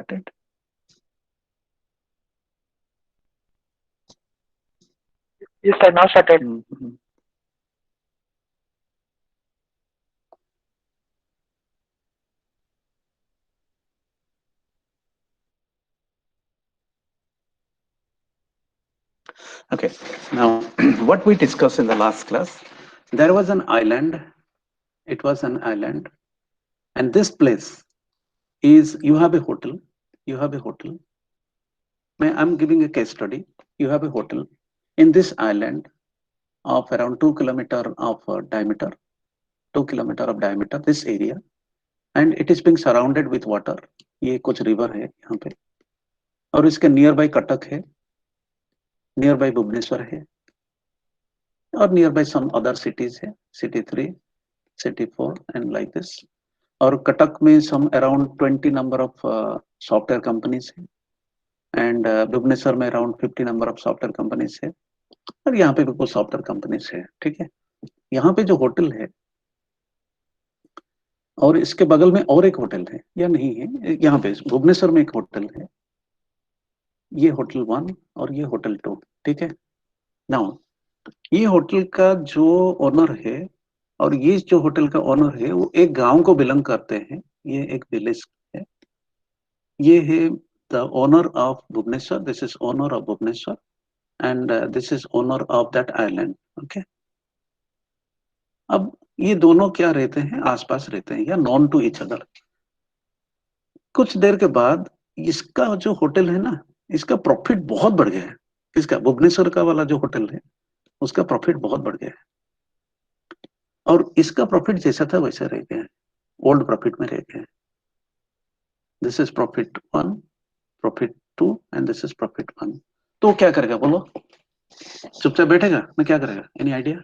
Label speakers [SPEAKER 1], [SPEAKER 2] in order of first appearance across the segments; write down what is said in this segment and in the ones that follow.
[SPEAKER 1] started?
[SPEAKER 2] Yes, sir. Now started.
[SPEAKER 1] Okay. Now, what we discussed in the last class, there was an island. It was an island, and this place is, you have a hotel. You have a hotel. I'm giving a case study. You have a hotel in this island of around 2 kilometer of diameter, 2 kilometer of diameter, this area, and it is being surrounded with water. ये कुछ river है यहाँ पे, और इसके near by Cuttack है, near by Bhubaneswar है, और nearby some other cities है, city 3, city 4 and like this. और कटक में some around 20 number of software companies है, एंड भुवनेश्वर में around 50 number of software companies है, और यहाँ पे भी कुछ सॉफ्टवेयर कंपनीज है. ठीक है. यहाँ पे जो होटल है और इसके बगल में और एक होटल है या नहीं है, यहाँ पे भुवनेश्वर में एक होटल है, ये होटल 1 और ये होटल 2. ठीक है. नाउ ये होटल का जो ओनर है और ये जो होटल का ओनर है वो एक गांव को बिलोंग करते हैं. ये एक विलेज है. ये है the owner of Bhubaneswar. This is owner of Bhubaneswar and this is owner of that island. Okay. अब ये दोनों क्या रहते हैं, आसपास रहते हैं या नॉन टू ईच अदर. कुछ देर के बाद इसका जो होटल है ना, इसका प्रॉफिट बहुत बढ़ गया है. इसका भुवनेश्वर का वाला जो होटल है उसका प्रॉफिट बहुत बढ़ गया है, और इसका प्रॉफिट जैसा था वैसा रह गया है, ओल्ड प्रॉफिट में रह गया है. This is profit 1, profit 2 and this is profit 1. तो क्या करेगा बोलो? चुपचाप बैठेगा ना, क्या करेगा? Any idea?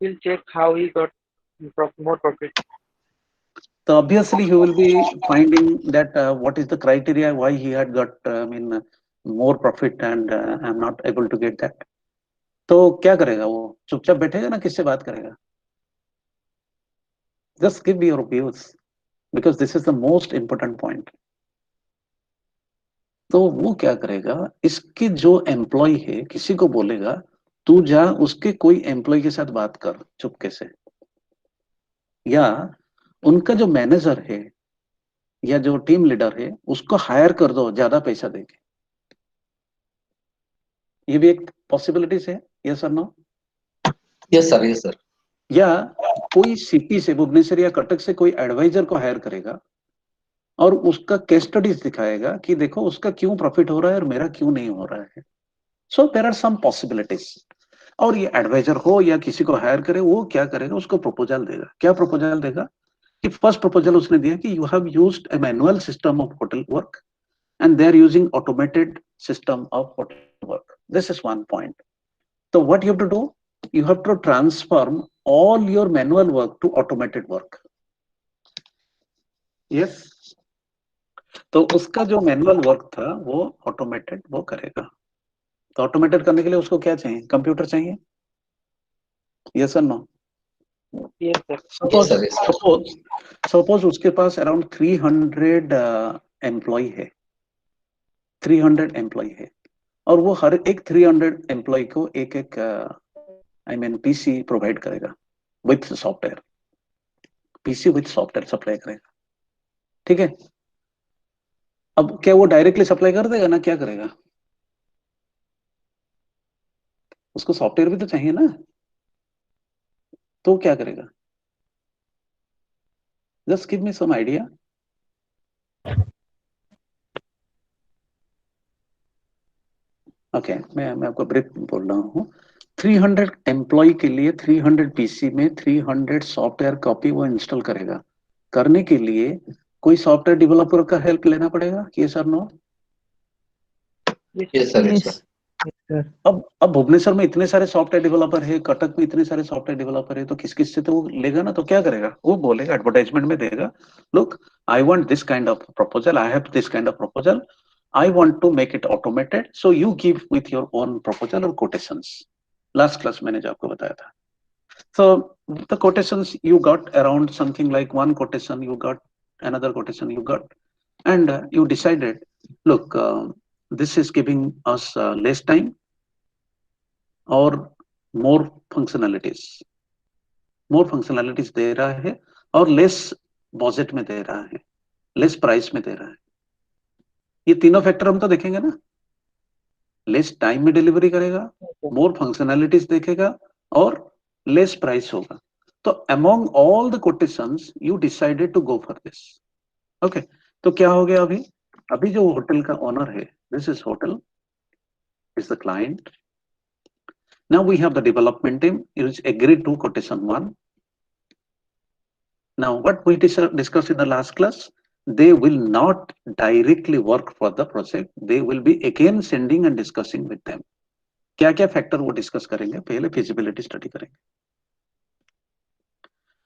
[SPEAKER 2] We'll check how he got more profit.
[SPEAKER 1] So obviously he will be finding that what is the criteria why he had got more profit and I'm not able to get that. तो क्या करेगा वो? चुपचाप बैठेगा ना, किससे बात करेगा? Just give me your views because this is the most important point. तो वो क्या करेगा, इसके जो एम्प्लॉय है किसी को बोलेगा तू जा उसके कोई एम्प्लॉय के साथ बात कर चुपके से, या उनका जो मैनेजर है या जो टीम लीडर है उसको हायर कर दो ज्यादा पैसा देके. ये भी एक पॉसिबिलिटीज है. यस और no?
[SPEAKER 3] Yes sir, yes sir.
[SPEAKER 1] या कोई सिटी से, भुवनेश्वर या कटक से कोई एडवाइजर को हायर करेगा और उसका केस स्टडीज दिखाएगा कि देखो उसका क्यों प्रॉफिट हो रहा है और मेरा क्यों नहीं हो रहा है. So there are some possibilities. और ये एडवाइजर हो या किसी को हायर करे, वो क्या करेगा, उसको प्रपोजल देगा. क्या प्रपोजल देगा? कि फर्स्ट प्रपोजल उसने दिया कि you have used a manual system of hotel work and they are using automated system of hotel work. This is one point. So what you have to do? You have to transform all your manual work to automated work. Yes. तो उसका जो manual work था वो automated वो करेगा. तो automated करने के लिए उसको क्या चाहिए? कंप्यूटर चाहिए. यस और नो? सपोज उसके पास अराउंड 300 एम्प्लॉय है, 300 एम्प्लॉय है, और वो हर एक 300 एम्प्लॉय को एक एक पीसी प्रोवाइड करेगा with software. PC with software supply करेगा. ठीक है. अब क्या वो डायरेक्टली सप्लाई कर देगा ना, क्या करेगा? उसको सॉफ्टवेयर भी तो चाहिए ना, तो क्या करेगा? Just give me some idea. Okay, मैं आपको ब्रीफ बोल रहा हूँ. 300 एम्प्लॉय के लिए 300 पीसी में 300 सॉफ्टवेयर कॉपी वो इंस्टॉल करेगा. करने के लिए कोई सॉफ्टवेयर डेवलपर का हेल्प लेना पड़ेगा. यस और no?
[SPEAKER 3] Yes sir, yes sir.
[SPEAKER 1] अब भुवनेश्वर में इतने सारे सॉफ्टवेयर डेवलपर है, कटक में इतने सारे सॉफ्टवेयर डेवलपर है, तो किस किस से तो वो लेगा ना. तो क्या करेगा? वो बोलेगा, एडवर्टाइजमेंट में देगा, look I want this kind of proposal, I have this kind of proposal, I want to make it automated, so you give with your own proposal or quotations. Last class मैंने जो आपको बताया था. So the quotations you got around something like one quotation you got another quotation you got, and you decided, look, this is giving us less time or more functionalities दे रहा है और less budget में दे रहा है, less price में दे रहा है. ये तीनों फैक्टर हम तो देखेंगे ना. लेस टाइम में डिलीवरी करेगा, मोर फंक्शनैलिटीज देखेगा और लेस प्राइस होगा. तो among all the quotations you decided to go for this. Okay, तो क्या हो गया अभी जो होटल का ओनर है, this is hotel, is the client. Now we have the development team is agreed to quotation 1. Now what we discussed in the last class, they will not directly work for the project. They will be again sending and discussing with them. क्या क्या factor वो discuss करेंगे? पहले feasibility study करेंगे.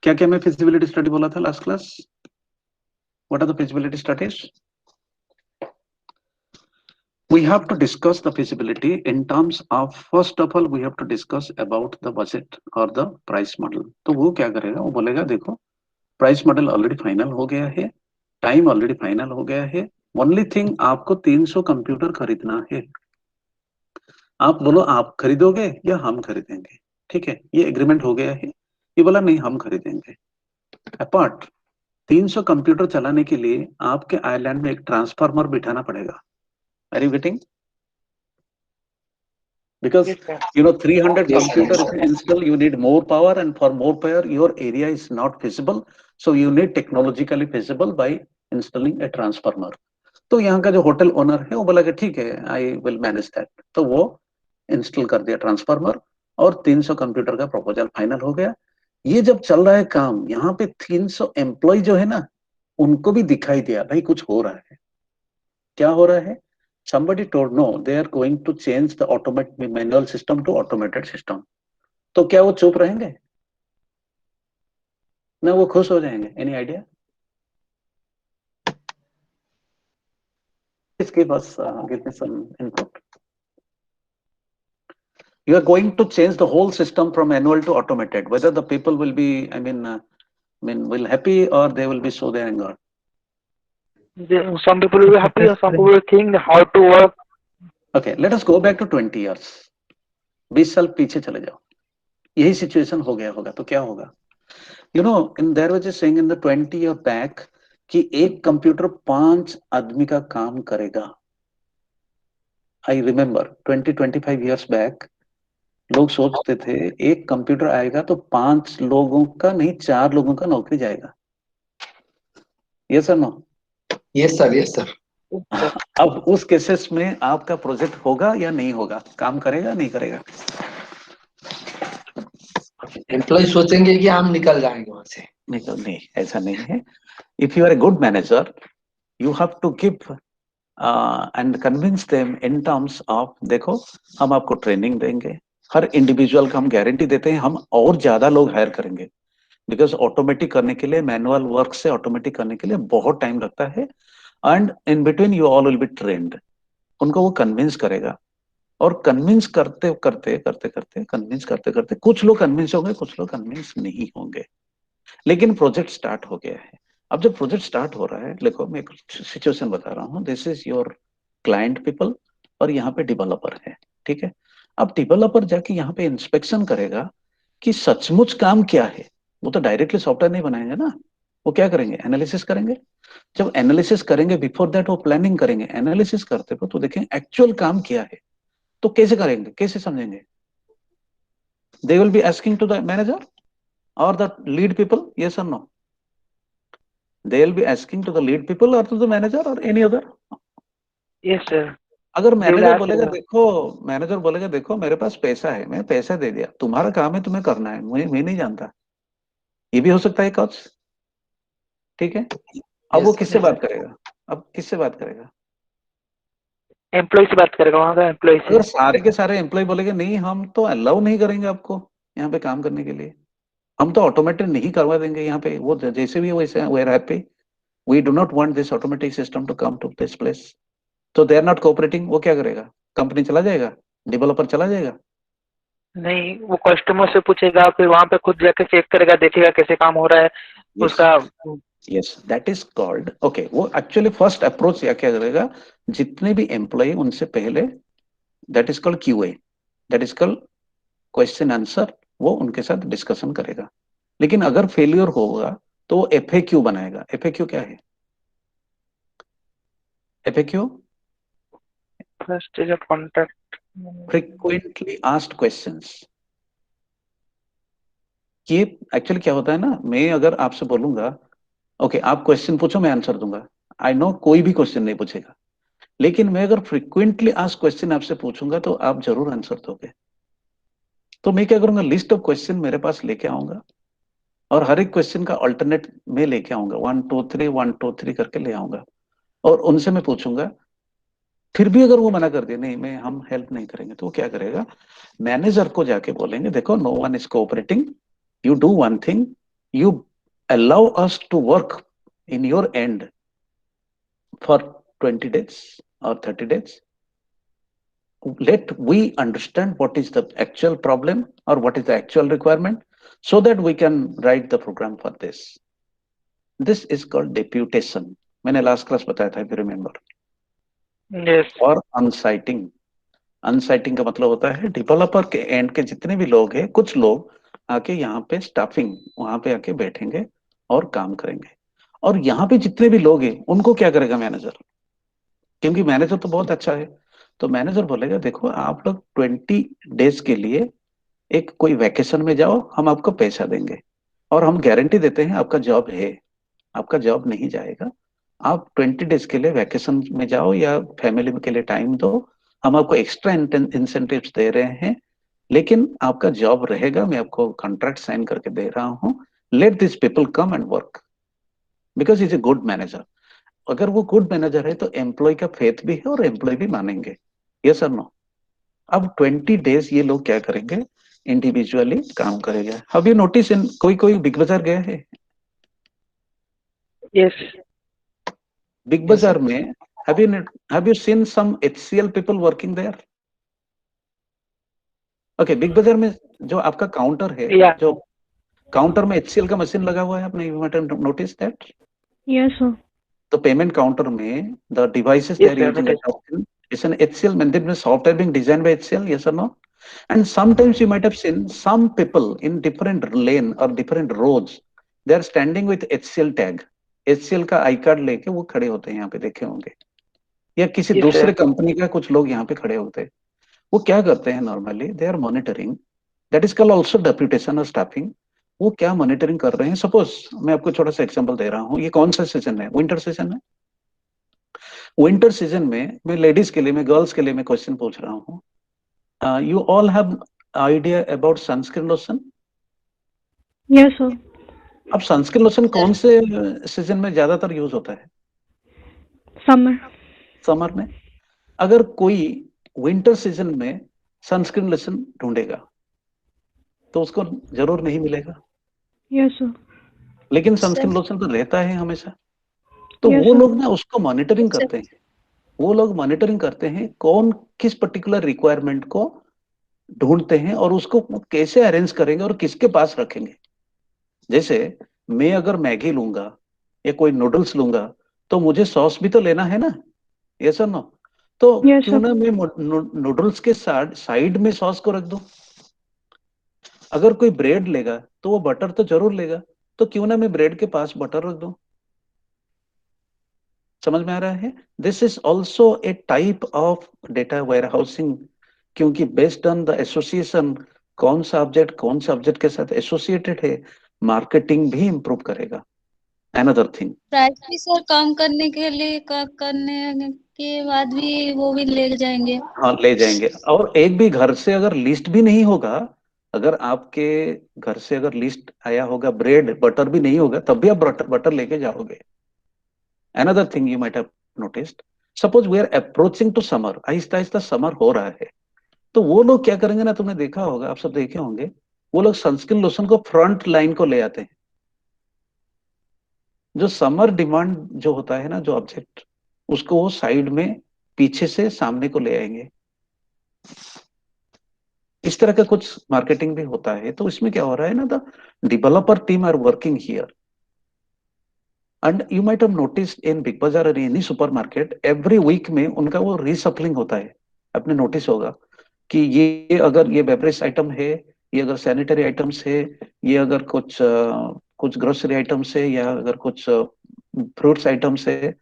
[SPEAKER 1] क्या क्या मैं feasibility study बोला था last class? What are the feasibility studies? We have to discuss the feasibility in terms of, first of all we have to discuss about the budget or the price model. तो वो क्या करेगा? वो बोलेगा देखो price model already final हो गया है, टाइम ऑलरेडी फाइनल हो गया है, ओनली थिंग आपको 300 कंप्यूटर खरीदना है. आप बोलो आप खरीदोगे या हम खरीदेंगे. ठीक है, ये एग्रीमेंट हो गया है. ये बोला नहीं हम खरीदेंगे. अपार्ट 300 कंप्यूटर चलाने के लिए आपके आइलैंड में एक ट्रांसफार्मर बिठाना पड़ेगा. Are you getting? Because
[SPEAKER 2] Yes, sir.
[SPEAKER 1] 300
[SPEAKER 3] Yes,
[SPEAKER 1] computers
[SPEAKER 3] sir.
[SPEAKER 1] install, you need more power, and for more power your area is not feasible, so you need technologically feasible by installing a transformer. तो यहाँ का जो hotel owner है वो बोला कि ठीक है, आई विल मैनेज दैट. तो वो इंस्टॉल कर दिया ट्रांसफार्मर और 300 कंप्यूटर का प्रपोजल फाइनल हो गया. ये जब चल रहा है काम, यहाँ पे 300 एम्प्लॉय जो है ना, उनको भी दिखाई दिया भाई कुछ हो रहा है. क्या हो रहा है? Somebody told no, they are going to change the automatic manual system to automated system. तो क्या वो चुप रहेंगे ना वो खुश हो जाएंगे? Any idea? Please give me some input. You are going to change the whole system from manual to automated. Whether the people will be, will happy or they will be so angry.
[SPEAKER 2] Some people will be happy, or some people will think how to work.
[SPEAKER 1] Okay, let us go back to 20 years. 20 साल पीछे चले जाओ, यही situation हो गया होगा तो क्या होगा? there was a saying in the 20 year back कि एक कंप्यूटर 5 आदमी का काम करेगा. I remember 20-25 years back लोग सोचते थे एक कंप्यूटर आएगा तो 5 लोगों का नहीं 4 लोगों का नौकरी जाएगा. Yes or no?
[SPEAKER 3] Yes, sir. Yes, sir.
[SPEAKER 1] अब उस केसेस में आपका प्रोजेक्ट होगा या नहीं होगा? काम करेगा नहीं करेगा?
[SPEAKER 3] एम्प्लॉय सोचेंगे कि हम निकल जाएंगे वहां से.
[SPEAKER 1] नहीं, ऐसा नहीं है. If you are a good manager, you have to give and convince them in terms of, देखो हम आपको ट्रेनिंग देंगे, हर इंडिविजुअल का हम गारंटी देते हैं, हम और ज्यादा लोग हायर करेंगे. बिकॉज ऑटोमेटिक करने के लिए, मैनुअल वर्क से ऑटोमेटिक करने के लिए बहुत टाइम लगता है. And in between you all will be trained. उनको वो कन्विंस करेगा और कन्विंस करते करते कन्विंस करते करते कुछ लोग कन्विंस होंगे, कुछ लोग कन्विंस नहीं होंगे, लेकिन प्रोजेक्ट स्टार्ट हो गया है. अब जब प्रोजेक्ट स्टार्ट हो रहा है, देखो मैं एक सिचुएशन बता रहा हूँ. This is your client people और यहाँ पे डेवलपर है. ठीक है, अब डेवलपर जाके यहाँ पे इंस्पेक्शन करेगा कि सचमुच काम क्या है. वो तो डायरेक्टली सॉफ्टवेयर नहीं बनाएंगे ना, वो क्या करेंगे? एनालिसिस करेंगे. जब एनालिसिस करेंगे, बिफोर दैट वो प्लानिंग करेंगे. एनालिसिस करते हो तो देखें एक्चुअल काम क्या है. तो कैसे करेंगे, कैसे समझेंगे? They will be asking to the manager or the lead people, yes or no? They will be asking to the lead people or to the manager or any other?
[SPEAKER 2] Yes, sir.
[SPEAKER 1] अगर
[SPEAKER 2] They will
[SPEAKER 1] manager
[SPEAKER 2] ask
[SPEAKER 1] बोलेगा
[SPEAKER 2] you.
[SPEAKER 1] देखो मेरे पास पैसा है, मैं पैसा दे दिया, तुम्हारा काम है, तुम्हें करना है, मैं नहीं जानता. ये भी हो सकता है कॉज. ठीक है, अब वो
[SPEAKER 3] Yes,
[SPEAKER 1] किससे
[SPEAKER 2] yes,
[SPEAKER 1] बात
[SPEAKER 2] sir.
[SPEAKER 1] करेगा? अब किससे बात करेगा?
[SPEAKER 2] एम्प्लॉय से बात करेगा, वहाँ का एम्प्लॉय से.
[SPEAKER 1] अगर सारे के सारे एम्प्लॉय बोलेंगे नहीं हम तो अलाउ नहीं करेंगे आपको यहाँ पे काम करने के लिए, हम तो ऑटोमेटेड नहीं करवा देंगे यहाँ पे, वो जैसे भी वैसे were happy, we do not want this automatic system to come to this place. तो दे आर नॉट कोऑपरेटिंग. वो क्या करेगा? कंपनी चला जाएगा, डेवलपर चला जाएगा.
[SPEAKER 2] नहीं, वो कस्टमर से पूछेगा, फिर वहाँ पे खुद जाके चेक करेगा, देखेगा कैसे काम हो रहा है.
[SPEAKER 1] Yes.
[SPEAKER 2] उसका
[SPEAKER 1] yes, that is called, okay, वो एक्चुअली फर्स्ट अप्रोच या क्या करेगा, जितने भी एम्प्लॉय उनसे पहले, that is called QA, that is called question answer, वो उनके साथ डिस्कशन करेगा। लेकिन अगर फेलियर होगा तो वो एफएक्यू बनाएगा। एफएक्यू क्या है? FAQ
[SPEAKER 2] First is a contact.
[SPEAKER 1] Frequently asked questions. ये एक्चुअली क्या होता है ना, मैं अगर आपसे बोलूंगा ओके आप क्वेश्चन पूछो मैं आंसर दूंगा, आई नो कोई भी क्वेश्चन नहीं पूछेगा, लेकिन मैं अगर फ्रीक्वेंटली आस्क क्वेश्चन आपसे पूछूंगा तो आप जरूर आंसर दोगे। तो मैं क्या करूंगा, लिस्ट ऑफ क्वेश्चन मेरे पास लेके आऊंगा और हर एक क्वेश्चन का अल्टरनेट में लेके आऊंगा, 1 2 3 1 2 3 करके ले आऊंगा और उनसे मैं पूछूंगा। फिर भी अगर वो मना कर दे नहीं मैं हम हेल्प नहीं करेंगे, तो वो क्या करेगा, मैनेजर को जाके बोलेंगे देखो no one is cooperating, you do one thing, you allow us to work in your and for 20 days or 30 days. Let we understand what is the actual problem or what is the actual requirement so that we can write the program for this. This is called deputation. मैंने last class बताया था, if you remember.
[SPEAKER 2] Yes.
[SPEAKER 1] और अनसाइटिंग, अनसाइटिंग का मतलब होता है developer के and के जितने भी लोग हैं, कुछ लोग आके यहाँ पे स्टाफिंग वहां पे आके बैठेंगे और काम करेंगे, और यहाँ पे जितने भी लोग हैं उनको क्या करेगा मैनेजर, क्योंकि मैनेजर तो बहुत अच्छा है, तो मैनेजर बोलेगा देखो आप लोग 20 डेज के लिए एक कोई वैकेशन में जाओ, हम आपको पैसा देंगे और हम गारंटी देते हैं आपका जॉब है, आपका जॉब नहीं जाएगा। आप 20 डेज के लिए वैकेशन में जाओ या फैमिली के लिए टाइम दो, हम आपको एक्स्ट्रा इंसेंटिव्स दे रहे हैं, लेकिन आपका जॉब रहेगा, मैं आपको कॉन्ट्रैक्ट साइन करके दे रहा हूँ। Let this people come and work because is a good manager. अगर वो गुड मैनेजर है तो एम्प्लॉय का फेथ भी है और एम्प्लॉय भी मानेंगे। यस और नो? अब 20 डेज ये लोग क्या करेंगे, इंडिविजुअली काम करेंगे। हैव यू नोटिस इन कोई कोई बिग बाजार गया है?
[SPEAKER 2] Yes.
[SPEAKER 1] Big
[SPEAKER 3] Yes, sir.
[SPEAKER 1] Bazaar में have you seen some HCL people working there? Okay, Big Bazaar में जो आपका काउंटर है,
[SPEAKER 2] Yeah.
[SPEAKER 1] जो काउंटर में एचसीएल का मशीन लगा हुआ है, आपने नोटिस दैट?
[SPEAKER 4] Yes, sir.
[SPEAKER 1] तो पेमेंट काउंटर में the devices they
[SPEAKER 2] Yes,
[SPEAKER 1] are
[SPEAKER 2] sir.
[SPEAKER 1] Using
[SPEAKER 2] Notice.
[SPEAKER 1] It's an HCL में software being designed by HCL, yes or no? And sometimes you might have seen some people in different lane or different roads, they are standing with HCL tag, HCL का I card लेके वो खड़े होते हैं, यहाँ पे देखे होंगे, या किसी
[SPEAKER 2] Yes,
[SPEAKER 1] दूसरे
[SPEAKER 2] sir.
[SPEAKER 1] कंपनी का कुछ लोग यहाँ पे खड़े होते हैं। वो क्या करते हैं normally, they are monitoring, that is called also deputation और स्टाफिंग। वो क्या मॉनिटरिंग कर रहे हैं, सपोज मैं आपको छोटा सा एग्जांपल दे रहा हूँ, ये कौन सा सीजन है, विंटर सीजन है। विंटर सीजन में मैं लेडीज के लिए, मैं गर्ल्स के लिए मैं क्वेश्चन पूछ रहा हूँ, you all have idea about sunscreen lotion?
[SPEAKER 4] Yes, sir.
[SPEAKER 1] अब सनस्क्रीन लोशन कौन से सीजन में ज्यादातर यूज होता है?
[SPEAKER 4] Summer.
[SPEAKER 1] समर में। अगर कोई विंटर सीजन में सनस्क्रीन लोशन ढूंढेगा तो उसको जरूर नहीं मिलेगा,
[SPEAKER 4] Yes, sir.
[SPEAKER 1] लेकिन
[SPEAKER 5] सर
[SPEAKER 1] सनस्क्रीन लोशन तो रहता है हमेशा। तो
[SPEAKER 4] Yes,
[SPEAKER 1] वो
[SPEAKER 4] sir.
[SPEAKER 1] लोग ना उसको मॉनिटरिंग
[SPEAKER 5] सर
[SPEAKER 1] करते हैं, वो लोग मॉनिटरिंग करते हैं कौन किस पर्टिकुलर रिक्वायरमेंट को ढूंढते हैं और उसको वो कैसे अरेंज करेंगे और किसके पास रखेंगे। जैसे मैं अगर मैगी लूंगा या कोई नूडल्स लूंगा तो मुझे सॉस भी तो लेना है ना, यस और नो? तो
[SPEAKER 4] Yes,
[SPEAKER 1] क्यों
[SPEAKER 4] sir.
[SPEAKER 1] ना मैं नूडल्स के साथ साइड में सॉस को रख दूं। अगर कोई ब्रेड लेगा तो वो बटर तो जरूर लेगा, तो क्यों ना मैं ब्रेड के पास बटर रख दूं। समझ में आ रहा है? This is also a type of data warehousing, क्योंकि बेस्ड ऑन द एसोसिएशन, कौन सा ऑब्जेक्ट के साथ एसोसिएटेड है, मार्केटिंग भी इंप्रूव करेगा। अनदर थिंग,
[SPEAKER 5] प्राइस भी सर कम करने के लिए करने के बाद भी वो भी ले जाएंगे।
[SPEAKER 1] हाँ ले जाएंगे। और एक भी घर से अगर लिस्ट भी नहीं होगा, अगर आपके घर से अगर लिस्ट आया होगा, ब्रेड बटर भी नहीं होगा, तब भी आप बटर बटर लेके जाओगे। Another thing you might have noticed, suppose we are approaching to summer, आहिस्ता आहिस्ता समर हो रहा है, तो वो लोग क्या करेंगे ना, तुमने देखा होगा, आप सब देखे होंगे, वो लोग सनस्क्रीन लोशन को फ्रंट लाइन को ले आते हैं। जो समर डिमांड जो होता है ना, जो ऑब्जेक्ट, उसको वो साइड में पीछे से सामने को ले आएंगे। इस तरह का कुछ मार्केटिंग भी होता है। तो इसमें क्या हो रहा है ना, the developer team are working here. And you might have noticed in Big Bazaar और एनी सुपरमार्केट एवरी वीक में उनका वो रीसप्लिंग होता है। आपने नोटिस होगा कि ये अगर ये बेवरेज आइटम है, ये अगर सैनिटरी आइटम्स है, ये अगर कुछ ग्रोसरी आइटम्स है, या अगर कुछ फ्रूट्स आइटम्स है,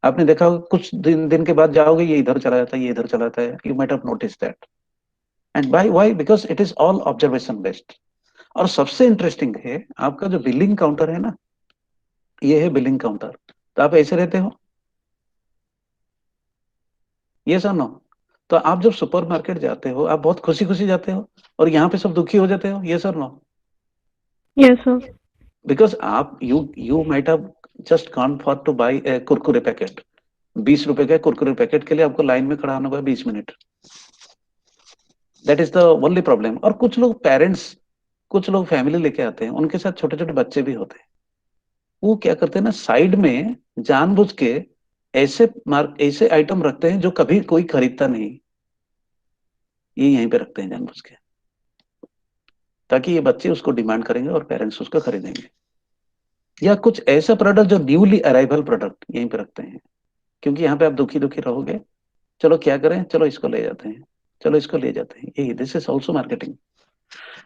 [SPEAKER 1] आपने देखा होगा कुछ दिन दिन के बाद जाओगे ये इधर चला जाता है, ये इधर चला जाता है। You might have notice that. And by why? Because it is all observation based. और सबसे इंटरेस्टिंग है आपका जो बिलिंग काउंटर है ना, ये है बिलिंग काउंटर। तो आप ऐसे रहते हो, ये सर नो। तो आप जब सुपरमार्केट जाते हो आप बहुत खुशी खुशी जाते हो, और यहाँ पे सब दुखी हो जाते हो, ये sir no.
[SPEAKER 4] Yes, sir.
[SPEAKER 1] Because आप you might have just gone for to buy a Kurkure packet. 20 रुपए के कुरकुरे पैकेट के लिए आपको लाइन में खड़ा होना होगा 20 minute. That is the only problem. और कुछ लोग पेरेंट्स, कुछ लोग फैमिली लेके आते हैं, उनके साथ छोटे छोटे बच्चे भी होते हैं। वो क्या करते हैं ना, साइड में जानबूझ के ऐसे आइटम रखते हैं जो कभी कोई खरीदता नहीं, ये यहीं पे रखते हैं जानबूझ के, ताकि ये बच्चे उसको डिमांड करेंगे और पेरेंट्स उसको खरीदेंगे। या कुछ ऐसा प्रोडक्ट जो न्यूली अराइवल प्रोडक्ट यहीं पे रखते हैं, क्योंकि यहाँ पे आप दुखी दुखी रहोगे, चलो क्या करें, चलो इसको ले जाते हैं, चलो इसको ले जाते हैं। ये this is also marketing.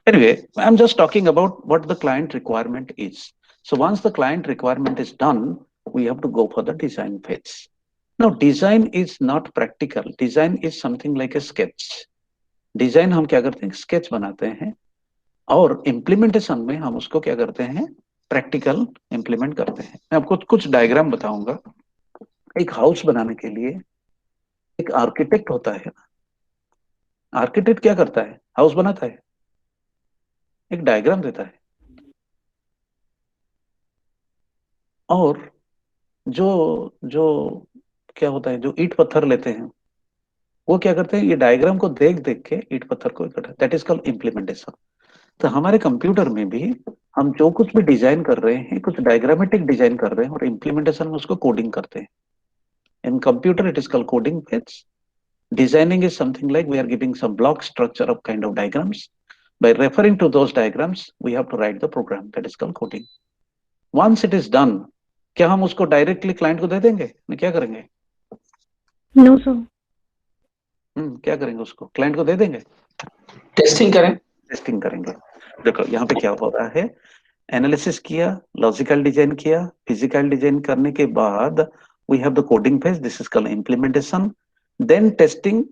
[SPEAKER 1] Anyway, I'm just talking about what the client requirement is. So once the client requirement is done, we have to go for the design phase. Now, design is not practical. Design is something like a sketch. Design हम क्या करते हैं, sketch बनाते हैं, और implementation में हम उसको क्या करते हैं, practical implement करते हैं। मैं आपको कुछ डायग्राम बताऊंगा। एक हाउस बनाने के लिए एक आर्किटेक्ट होता है। आर्किटेक्ट क्या करता है, हाउस बनाता है, एक डायग्राम देता है, और जो जो क्या होता है, जो ईंट पत्थर लेते हैं वो क्या करते हैं, ये डायग्राम को देख देख के ईंट पत्थर को इकट्ठा, दैट इज कॉल्ड इम्प्लीमेंटेशन। तो हमारे कंप्यूटर में भी हम जो कुछ भी डिजाइन कर रहे हैं, कुछ डायग्रामेटिक डिजाइन कर रहे हैं, और इम्प्लीमेंटेशन में उसको कोडिंग करते हैं। In computer it is called coding phase. Designing is something like we are giving some block structure of kind of diagrams, by referring to those diagrams we have to write the program, that is called coding. Once it is done, क्या हम उसको directly client को दे देंगे, नहीं क्या करेंगे?
[SPEAKER 4] No, sir.
[SPEAKER 1] क्या करेंगे, उसको क्लाइंट को दे देंगे,
[SPEAKER 3] टेस्टिंग करें।
[SPEAKER 1] टेस्टिंग करेंगे। देखो यहाँ पे क्या हो रहा है, एनालिसिस किया, लॉजिकल डिजाइन किया, फिजिकल डिजाइन करने के बाद we have the coding phase, this is called implementation, then testing.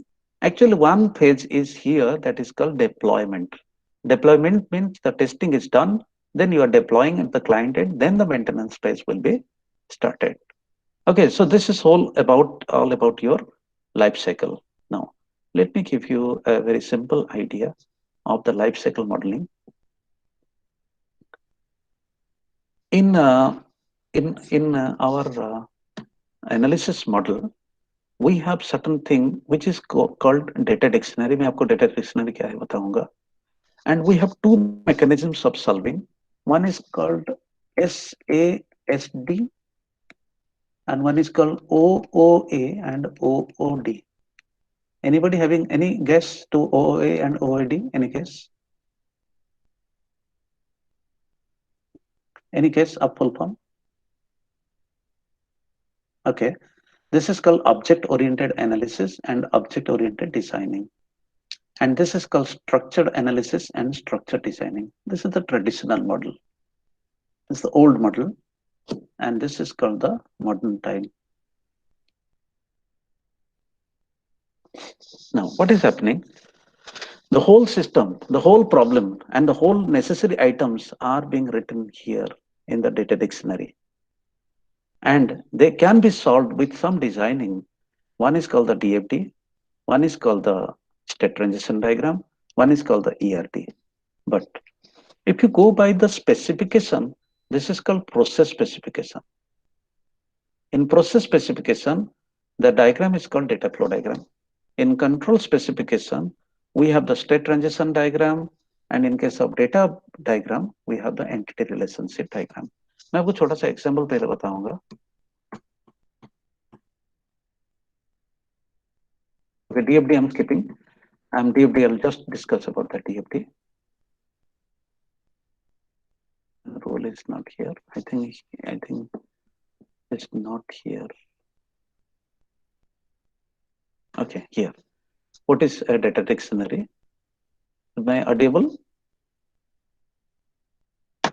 [SPEAKER 1] Actually one phase is here, that is called deployment. Deployment means the testing is done, then you are deploying at the client end, then the maintenance phase will be started. Okay, so this is all about your life cycle. Now let me give you a very simple idea of the life cycle modeling. In our analysis model, we have certain thing which is called data dictionary. मैं आपको data dictionary क्या है बताऊंगा. And we have two mechanisms of solving. One is called SASD, and one is called OOA and OOD. Anybody having any guess to OOA and OOD? Any guess? Any guess of full form? Okay. This is called object-oriented analysis and object-oriented designing. And this is called structured analysis and structured designing. This is the traditional model. This is the old model. And this is called the modern time. Now, what is happening? The whole system, the whole problem, and the whole necessary items are being written here in the data dictionary. And they can be solved with some designing. One is called the DFD, one is called the state transition diagram, one is called the ERD. But if you go by the specification, this is called process specification. In process specification, the diagram is called data flow diagram. In control specification, we have the state transition diagram, and in case of data diagram, we have the entity relationship diagram. मैं आपको छोटा सा example पहले बताऊंगा. Okay, DFD I'm skipping. DFD I'll just discuss about the DFD. The role is not here. I think It's not here. Okay, here. What is a data dictionary? Am I audible?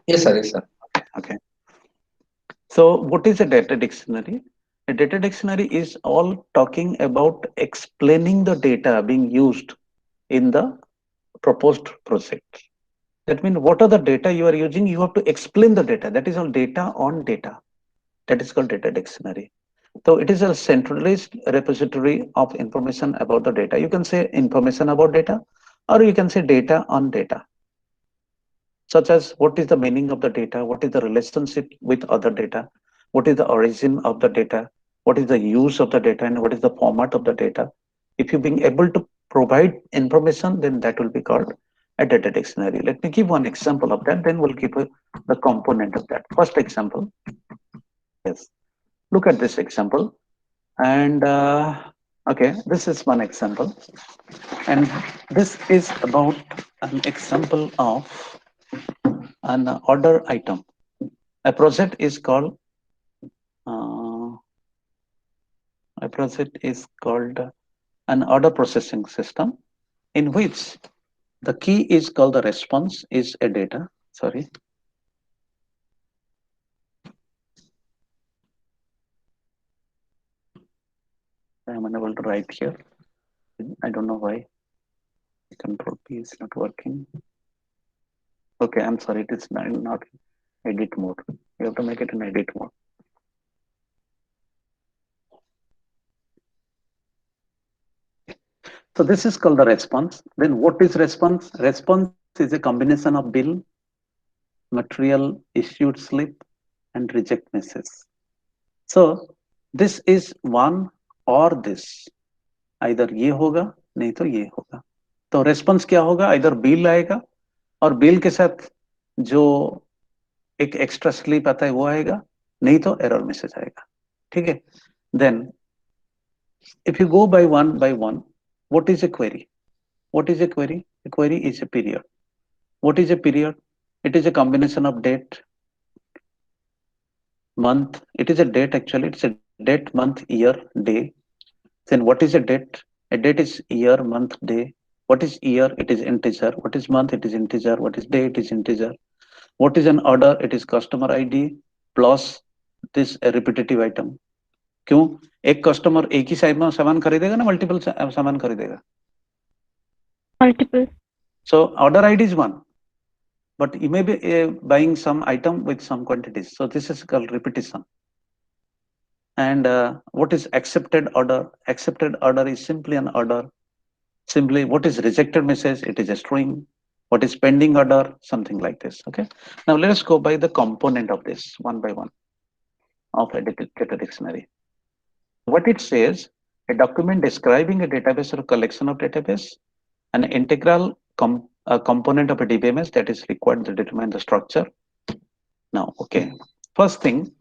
[SPEAKER 3] Yes, sir. Yes, sir.
[SPEAKER 1] Okay. So what is a data dictionary? A data dictionary is all talking about explaining the data being used in the proposed project. That means what are the data you are using? You have to explain the data. That is all data on data. That is called data dictionary. So it is a centralized repository of information about the data. You can say information about data, or you can say data on data, such as what is the meaning of the data, what is the relationship with other data, what is the origin of the data, what is the use of the data, and what is the format of the data. If you being able to provide information, then that will be called a data dictionary. Let me give one example of that, then we'll give the component of that. First example, yes, look at this example. And okay, this is one example. And this is about an example of an order item. A project is called uh, an order processing system, in which the key is called the response is a data. Sorry. I am unable to write here. I don't know why. Control P is not working. Okay, I'm sorry. It is not edit mode. You have to make it in edit mode. So this is called the response. Then what is response? Response is a combination of bill, material, issued slip, and reject message. So this is one or this. Either ये होगा नहीं तो ये होगा. तो response क्या होगा? Either bill आएगा और bill के साथ जो एक extra slip आता है वो आएगा, नहीं तो error message आएगा. ठीक है? Then if you go by one, what is a query? What is a query? A query is a period. What is a period? It is a combination of date, month. It is a date actually. It's a date, month, year, day. Then what is a date? A date is year, month, day. What is year? It is integer. What is month? It is integer. What is day? It is integer. What is an order? It is customer ID plus this a repetitive item. क्यों? एक customer एक ही सामान खरीदेगा ना multiple सामान खरीदेगा?
[SPEAKER 4] Multiple.
[SPEAKER 1] So order ID is one, but you may be buying some item with some quantities. So this is called repetition. And what is accepted order? Accepted order is simply an order. Simply what is rejected message? It is a string. What is pending order? Something like this. Okay. Now let us go by the component of this one by one of a data dictionary. What it says, a document describing a database or a collection of database, an integral component of a DBMS that is required to determine the structure. Now, okay, first thing,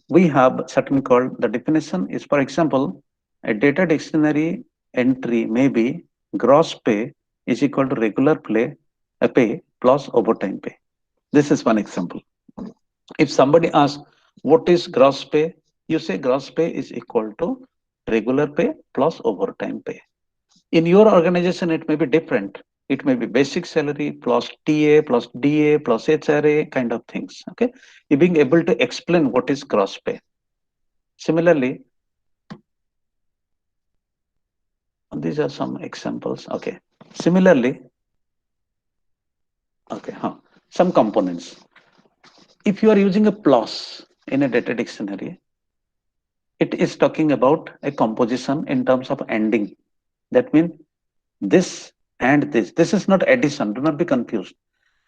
[SPEAKER 1] we have certain called the definition is, for example, a data dictionary entry may be gross pay is equal to regular pay plus overtime pay. This is one example. If somebody asks, what is gross pay? You say gross pay is equal to regular pay plus overtime pay. In your organization, it may be different. It may be basic salary plus TA plus DA plus HRA kind of things. Okay, you being able to explain what is gross pay. Similarly, these are some examples. Okay, similarly, okay, some components. If you are using a plus in a data dictionary, it is talking about a composition in terms of ending. That means this and this. This is not addition. Do not be confused.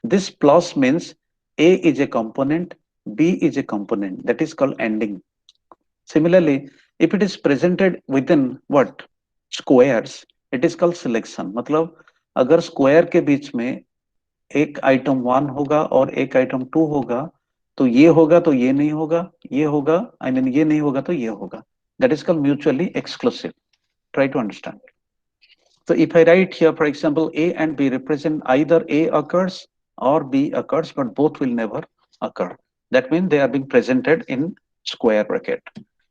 [SPEAKER 1] This plus means A is a component, B is a component. That is called ending. Similarly, if it is presented within what? Squares, it is called selection. मतलब अगर square के बीच में एक item 1 होगा और एक item 2 होगा, तो ये होगा तो ये नहीं होगा, ये होगा, I mean ये नहीं होगा तो ये होगा. That is called mutually exclusive. Try to understand. So if I write here, for example, A and B represent either A occurs or B occurs, but both will never occur. That means they are being presented in square bracket.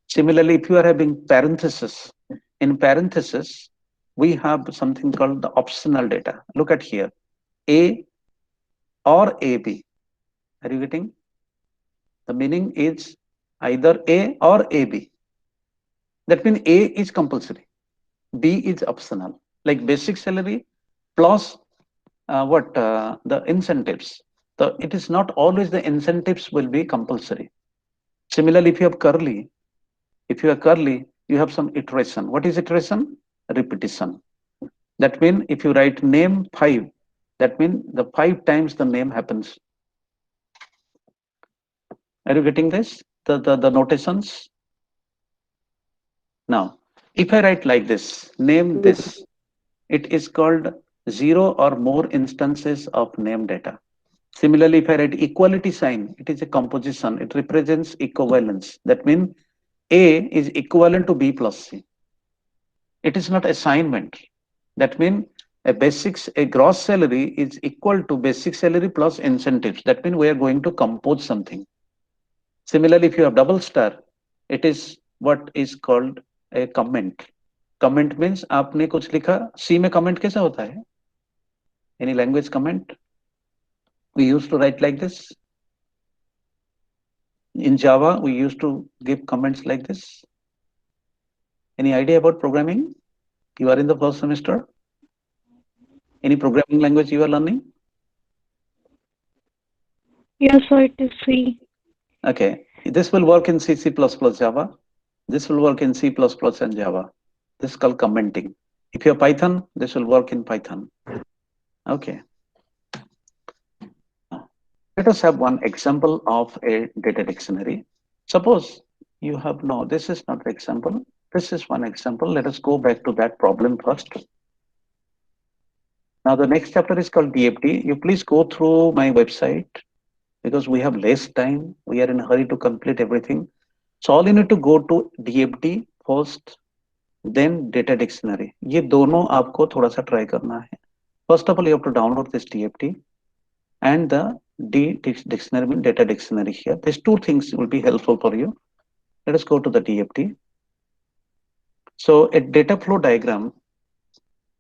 [SPEAKER 1] Similarly, if you are having parenthesis, in parenthesis, we have something called the optional data. Look at here, A or AB. Are you getting? The meaning is either A or AB. That means A is compulsory, B is optional. Like basic salary plus the incentives. It is not always the incentives will be compulsory. Similarly, if you have curly, you have some iteration. What is iteration? Repetition. That means if you write name 5, that means the 5 times the name happens. Are you getting this? The notations? Now, if I write like this, name this, it is called 0 or more instances of name data. Similarly, if I write equality sign, it is a composition. It represents equivalence. That means A is equivalent to B plus C. It is not assignment. That means a gross salary is equal to basic salary plus incentives. That means we are going to compose something. Similarly, if you have double star, it is what is called a comment. Comment means आपने कुछ लिखा, C में comment कैसा होता है? Any language comment? We used to write like this. In Java, we used to give comments like this. Any idea about programming? You are in the first semester. Any programming language you are learning?
[SPEAKER 4] Yes, sir, it is C.
[SPEAKER 1] Okay, this will work in C++, Java. This will work in C++ and Java. This is called commenting. If you have Python, this will work in Python. Okay. Let us have one example of a data dictionary. Suppose you have, no, this is not the example. This is one example. Let us go back to that problem first. Now the next chapter is called DFT. You please go through my website because we have less time. We are in a hurry to complete everything. So all you need to go to DFT first, then data dictionary. ये दोनों आपको थोड़ा सा try करना है. First of all, you have to download this DFT and the dictionary, data dictionary here. These two things will be helpful for you. Let us go to the DFT. So a data flow diagram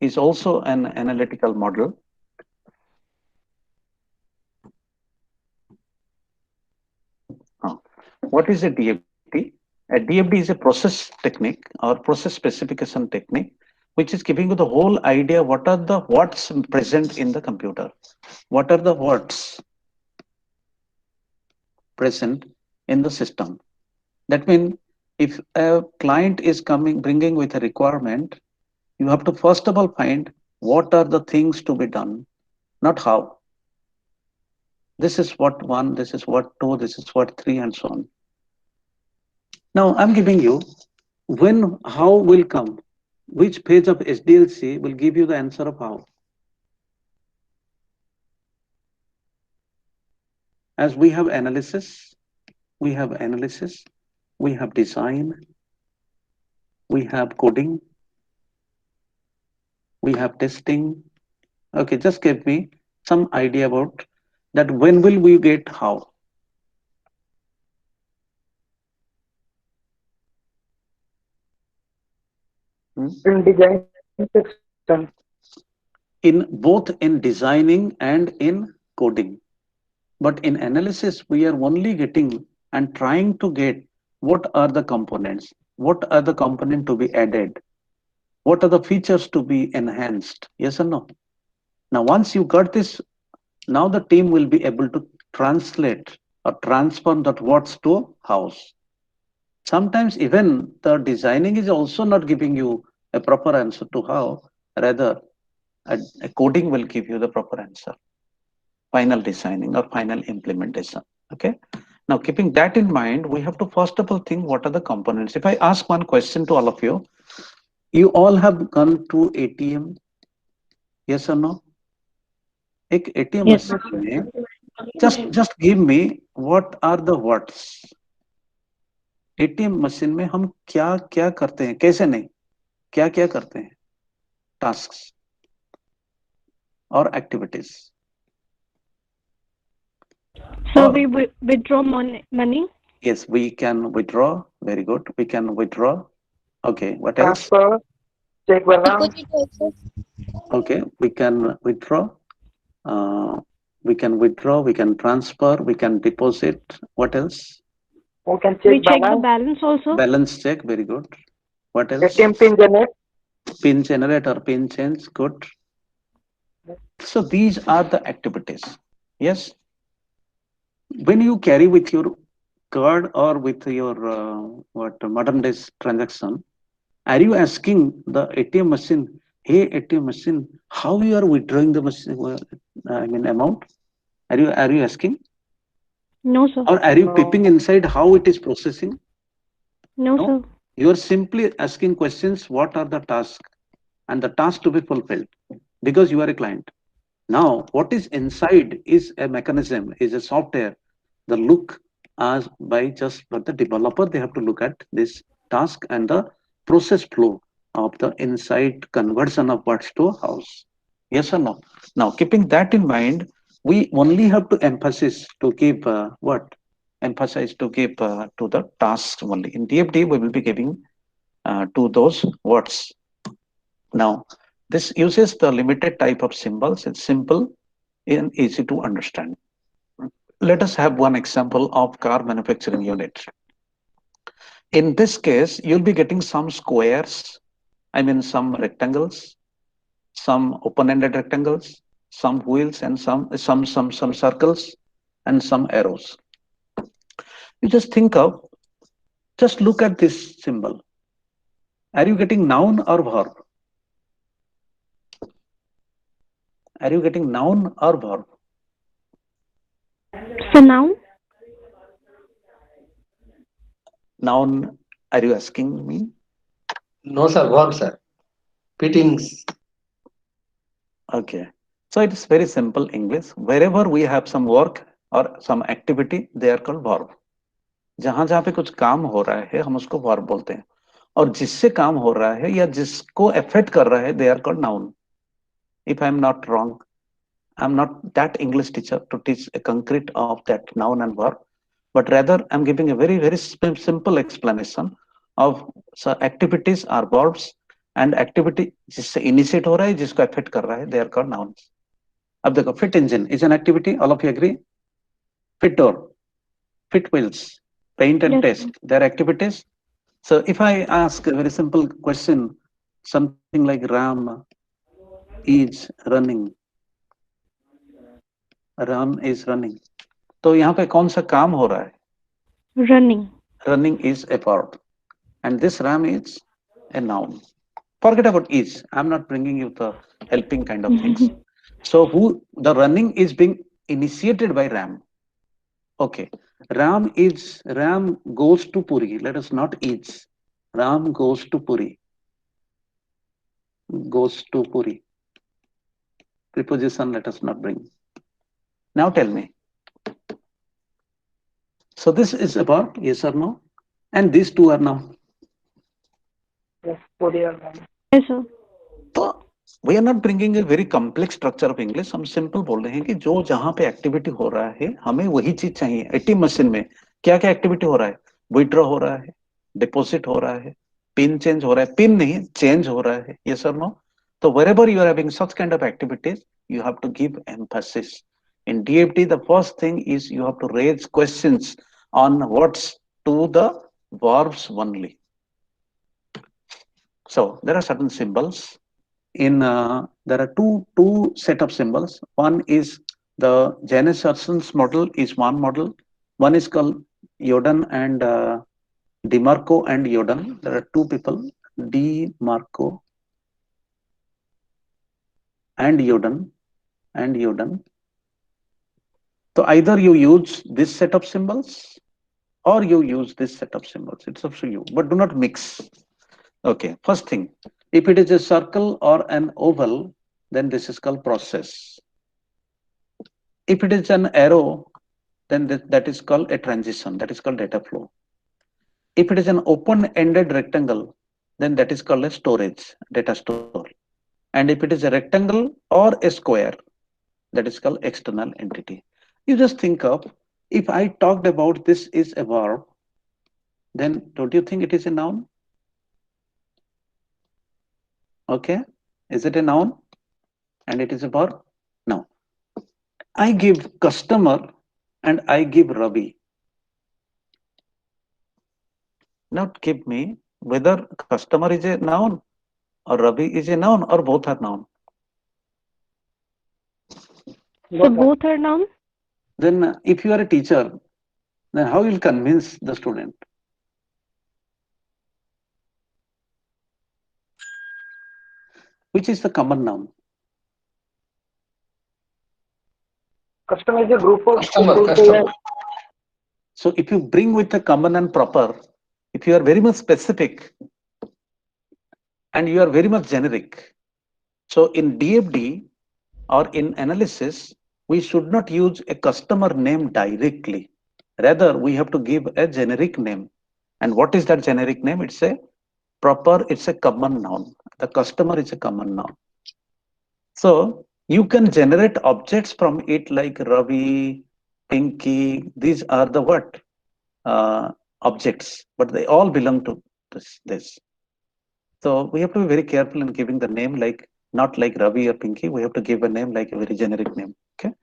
[SPEAKER 1] is also an analytical model. What is a DFT? A DFT is a process technique or process specification technique, which is giving you the whole idea what are the what's present in the computer. What are the what's present in the system? That means if a client is bringing with a requirement, you have to first of all find what are the things to be done, not how. This is what 1, this is what 2, this is what 3, and so on. Now I'm giving you when, how will come. Which page of SDLC will give you the answer of how. As we have analysis, we have design, we have coding, we have testing. Okay, just give me some idea about that. When will we get how?
[SPEAKER 2] In design section.
[SPEAKER 1] In both in designing and in coding. But in analysis, we are only getting and trying to get what are the components, what are the components to be added, what are the features to be enhanced, yes or no? Now, once you got this, now the team will be able to translate or transform that what's to hows. Sometimes even the designing is also not giving you a proper answer to how, rather a coding will give you the proper answer. Final designing or final implementation. Okay. Now, keeping that in mind, we have to first of all think what are the components. If I ask one question to all of you, you all have gone to ATM, yes or no? एक ATM
[SPEAKER 4] Yes.
[SPEAKER 1] machine में just give me what are the what's. ATM machine में हम क्या क्या करते हैं, कैसे नहीं, क्या क्या करते हैं, tasks or activities.
[SPEAKER 4] So we withdraw money.
[SPEAKER 1] Yes, we can withdraw. Very good. We can withdraw. Okay, what else?
[SPEAKER 2] Transfer, check balance,
[SPEAKER 5] Deposit also.
[SPEAKER 1] Okay, we can withdraw. Uh, we can withdraw, we can transfer, we can deposit. What else?
[SPEAKER 2] we can
[SPEAKER 4] We
[SPEAKER 2] check
[SPEAKER 4] check the
[SPEAKER 2] balance,
[SPEAKER 4] balance also.
[SPEAKER 1] Balance check. Very good. What else?
[SPEAKER 2] ATM pin generate.
[SPEAKER 1] Pin generate or pin change. Good. So these are the activities. Yes. When you carry with your card or with your what modern days transaction, are you asking the ATM machine, hey ATM machine, how you are withdrawing the machine? I mean amount. Are you asking,
[SPEAKER 4] No, sir.
[SPEAKER 1] or are you
[SPEAKER 2] No.
[SPEAKER 1] peeping inside how it is processing?
[SPEAKER 4] No,
[SPEAKER 1] No.
[SPEAKER 4] sir.
[SPEAKER 1] You are simply asking questions. What are the tasks and the task to be fulfilled? Because you are a client. Now, what is inside is a mechanism, is a software. The look as by just for the developer, they have to look at this task and the process flow of the inside conversion of words to house. Yes or no? Now, keeping that in mind, we only have to emphasis to give what? Emphasize to give to the tasks only. In DFD, we will be giving to those words. Now, this uses the limited type of symbols. It's simple and easy to understand. Let us have one example of car manufacturing unit. In this case, you'll be getting some squares, I mean some rectangles, some open-ended rectangles, some wheels, and some circles, and some arrows. You just think of, just look at this symbol. Are you getting noun or verb? Are you getting noun or verb?
[SPEAKER 4] So now,
[SPEAKER 1] Noun, are you asking me?
[SPEAKER 3] No, sir. Verb, sir. Fittings.
[SPEAKER 1] Okay. So it is very simple English. Wherever we have some work or some activity, they are called verb. जहां जहां पे कुछ काम हो रहा है हम उसको वर्ब बोलते हैं, और जिससे काम हो रहा है या जिसको अफेक्ट कर रहा है they are called noun. If I am not wrong, I'm not that English teacher to teach a concrete of that noun and verb, but rather I'm giving a very simple explanation of so activities are verbs and activity जिससे initiate हो रहा है जिसको affect कर रहा है they are called nouns. अब देखो fit engine is an activity, all of you agree? Fit door, fit wheels, paint and
[SPEAKER 4] yes,
[SPEAKER 1] test,
[SPEAKER 4] sir.
[SPEAKER 1] they are activities. So if I ask a very simple question, something like Ram is running, Ram is running, तो यहाँ पे कौन सा काम हो रहा है?
[SPEAKER 4] Running.
[SPEAKER 1] Running is a verb, and this Ram is a noun. Forget about is. I'm not bringing you the helping kind of things. So who the running is being initiated by Ram. Okay, Ram goes to Puri. Let us not is. Ram goes to Puri. Goes to Puri. Preposition let us not bring. Now tell me. So this is about yes or no, and these two are now.
[SPEAKER 2] Yes, Korea.
[SPEAKER 4] Yes, sir.
[SPEAKER 1] तो we are not bringing a very complex structure of English. हम simple बोल रहे हैं कि जो जहां पे activity हो रहा है हमें वही चीज चाहिए. एटीएम मशीन में क्या क्या एक्टिविटी हो रहा है? विड्रॉ हो रहा है, डिपॉजिट हो रहा है, पिन चेंज हो रहा है, पिन नहीं चेंज हो रहा है. यस और नो? तो wherever you are having such kind of activities, you have to give emphasis. In DFT, the first thing is you have to raise questions on words to the verbs only. So there are certain symbols. In there are two set of symbols. One is the Janus Hudson's model is one model. One is called Yodan and DeMarco and Yodan. There are two people, DeMarco and Yodan. So either you use this set of symbols or you use this set of symbols. It's up to you, but do not mix. Okay, first thing, if it is a circle or an oval, then this is called process. If it is an arrow, then that is called a transition, that is called data flow. If it is an open-ended rectangle, then that is called a storage, data store. And if it is a rectangle or a square, that is called external entity. You just think of, if I talked about this is a verb, then don't you think it is a noun? Okay, is it a noun? And it is a verb? Now, I give customer and I give Ravi. Now give me whether customer is a noun or Ravi is a noun or both are noun.
[SPEAKER 4] So both are noun.
[SPEAKER 1] Then if you are a teacher, then how you will convince the student? Which is the common noun?
[SPEAKER 2] Customer is a group of
[SPEAKER 3] Customer,
[SPEAKER 2] people
[SPEAKER 3] customer.
[SPEAKER 1] So if you bring with the common and proper, if you are very much specific and you are very much generic, so in DFD or in analysis, we should not use a customer name directly. Rather, we have to give a generic name. And what is that generic name? It's a proper, it's a common noun. The customer is a common noun. So you can generate objects from it like Ravi, Pinky. These are the what? Objects, but they all belong to this. So we have to be very careful in giving the name like not like Ravi or Pinky. We have to give a name like a very generic name. Okay.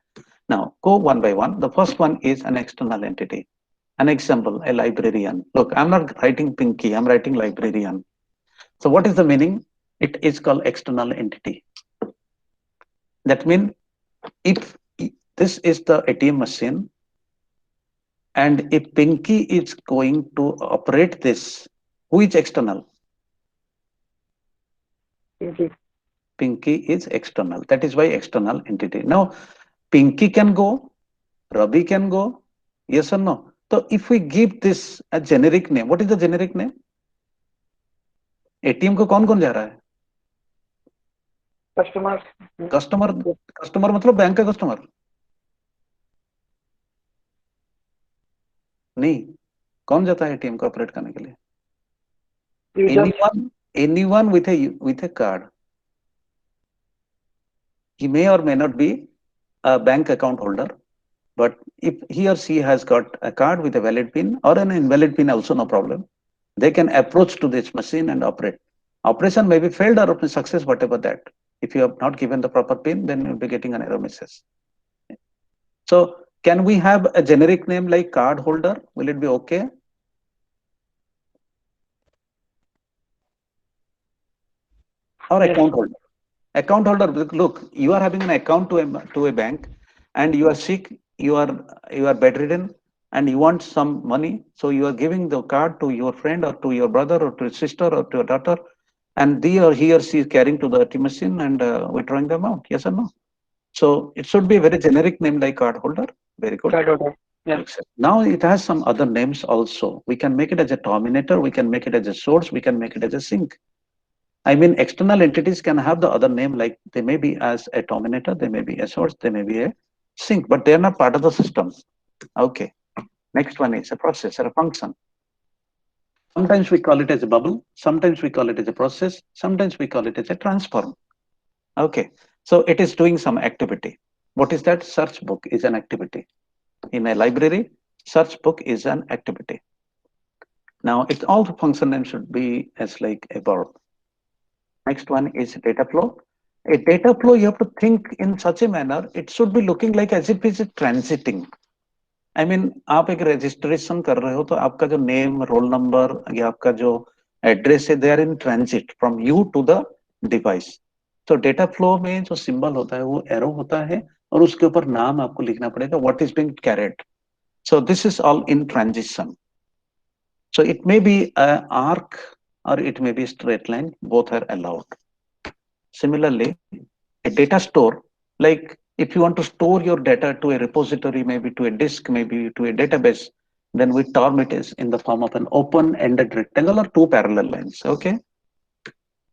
[SPEAKER 1] Now go one by one. The first one is an external entity. An example, a librarian. Look, I'm not writing Pinky. I'm writing librarian. So what is the meaning? It is called external entity. That means if this is the ATM machine and if Pinky is going to operate this, who is external?
[SPEAKER 2] Pinky.
[SPEAKER 1] Pinky is external. That is why external entity. Now, Pinky can go, Ravi can go, yes or no? So if we give this a generic name, what is the generic name? ATM को कौन कौन जा रहा है?
[SPEAKER 2] Customer.
[SPEAKER 1] Customer मतलब bank का customer नहीं, कौन जाता है एटीएम को ऑपरेट करने के लिए? Anyone with a card. He may or may not be a bank account holder, but if he or she has got a card with a valid PIN or an invalid PIN, also no problem. They can approach to this machine and operate. Operation may be failed or be success, whatever that. If you have not given the proper PIN, then you'll be getting an error message. So can we have a generic name like card holder? Will it be okay? Or account holder? Account holder, look, you are having an account to a bank and you are sick, you are bedridden and you want some money. So you are giving the card to your friend or to your brother or to your sister or to your daughter, and he or she is carrying to the ATM machine and withdrawing the amount. Yes or no? So it should be a very generic name like card holder. Very good.
[SPEAKER 2] Card holder. Yeah.
[SPEAKER 1] Now it has some other names also. We can make it as a terminator, we can make it as a source, we can make it as a sink. I mean, external entities can have the other name, like they may be as a terminator, they may be a source, they may be a sink, but they are not part of the system. Okay. Next one is a process or a function. Sometimes we call it as a bubble, sometimes we call it as a process, sometimes we call it as a transform. Okay. So it is doing some activity. What is that? Search book is an activity. In a library, search book is an activity. Now, it's all the function name should be as like a verb. Next one is data flow. A data flow, you have to think in such a manner, it should be looking like as if it's transiting. I mean, आप एक registration कर रहे हो तो आपका जो name, roll number या आपका जो address है, they are in transit from you to the device. So data flow में जो symbol होता है वो arrow होता है और उसके ऊपर नाम आपको लिखना पड़ेगा what is being carried. So this is all in transition. So it may be an arc or it may be a straight line, both are allowed. Similarly, a data store, like if you want to store your data to a repository, maybe to a disk, maybe to a database, then we term it as in the form of an open-ended rectangle or two parallel lines, okay?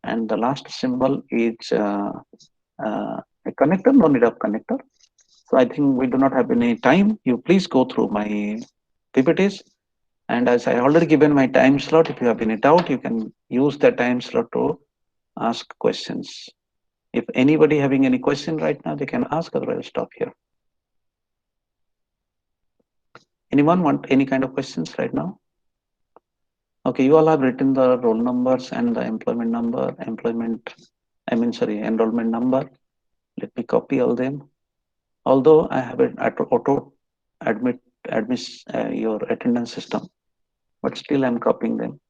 [SPEAKER 1] And the last symbol is a connector, no need of connector. So I think we do not have any time. You please go through my PPTs. And as I already given my time slot, if you have any doubt, you can use the time slot to ask questions. If anybody having any question right now, they can ask, otherwise I'll stop here. Anyone want any kind of questions right now? Okay, you all have written the roll numbers and the employment number, enrollment number. Let me copy all them. Although I have it at auto admit your attendance system, but still I'm copying them.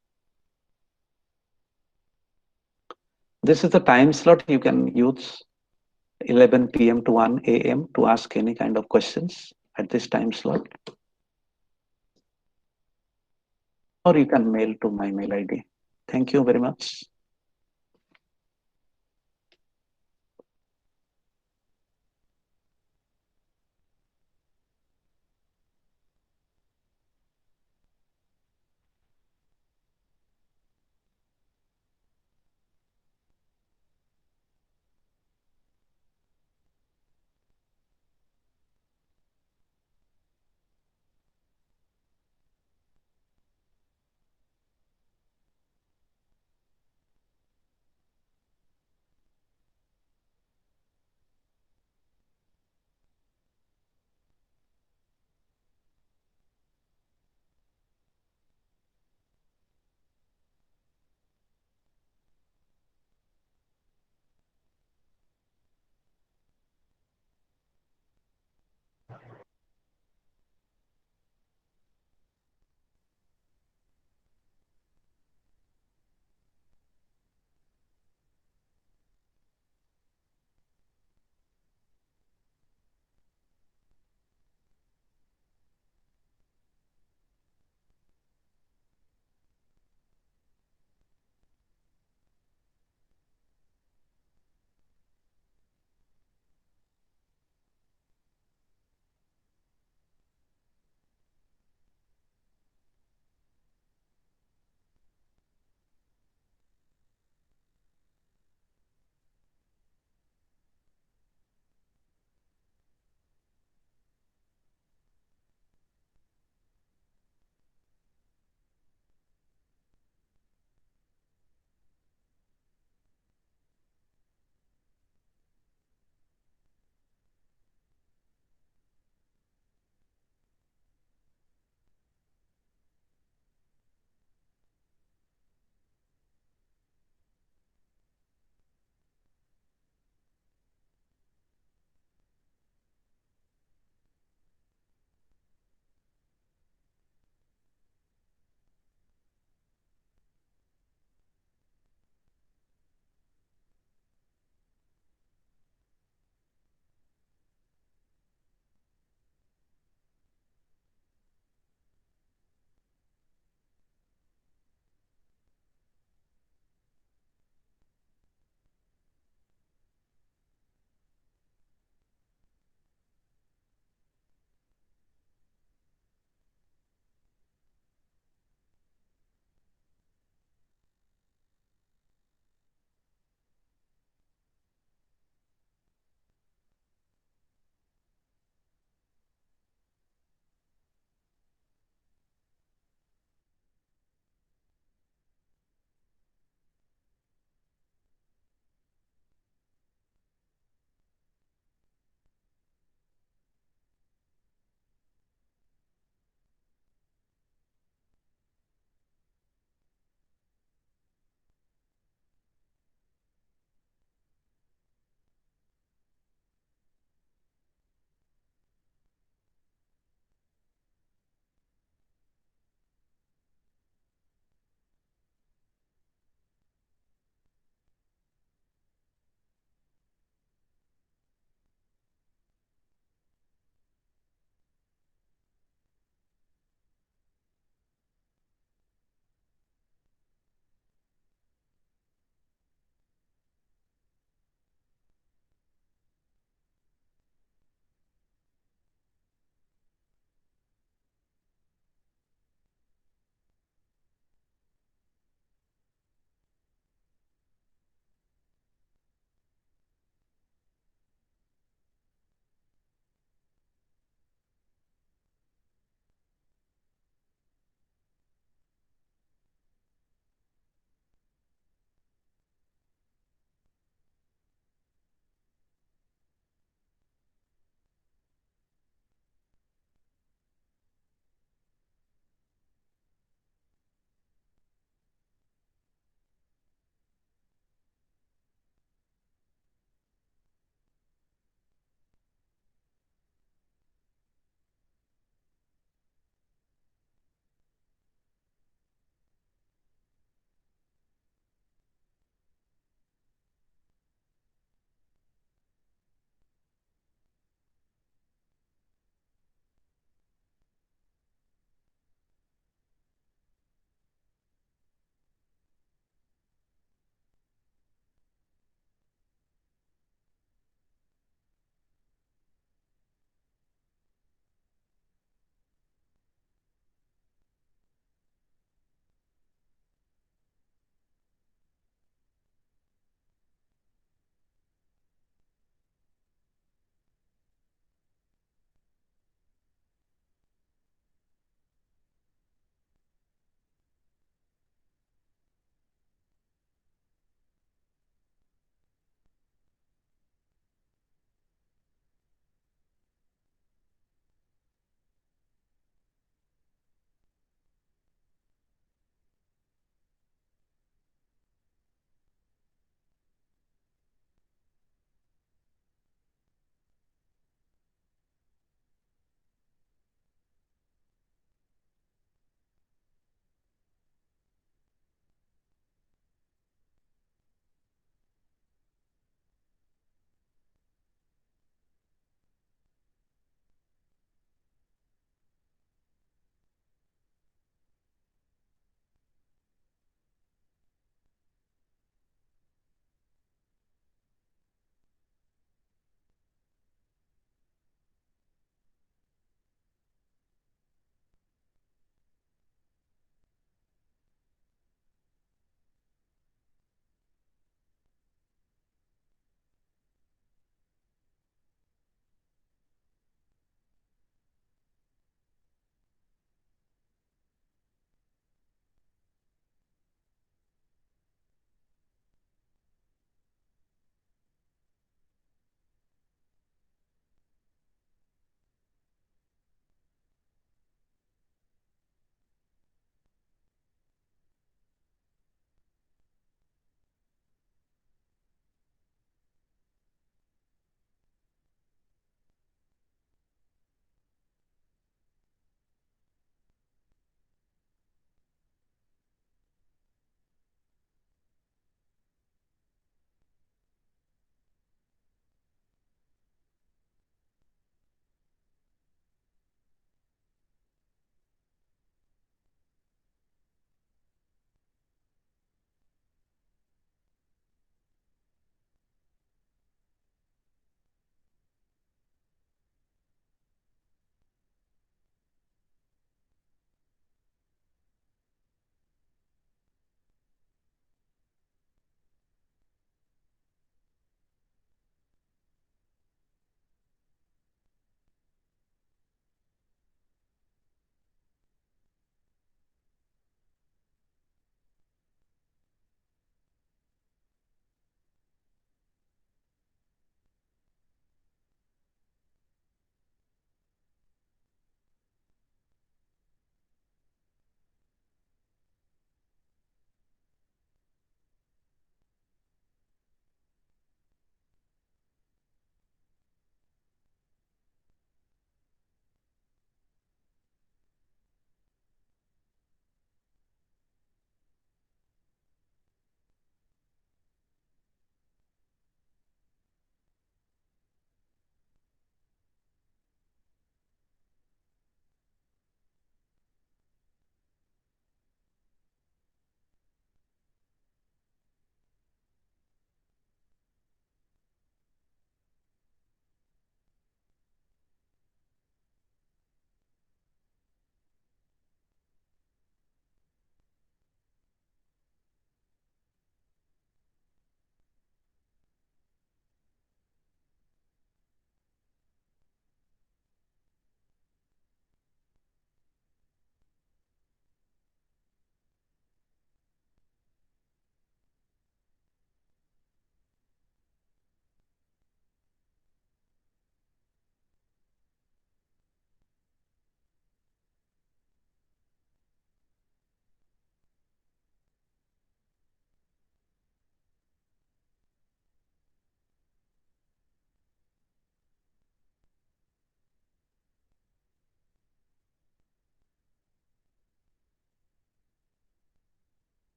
[SPEAKER 1] This is the time slot you can use 11 p.m. to 1 a.m. to ask any kind of questions at this time slot. Or you can mail to my mail ID. Thank you very much.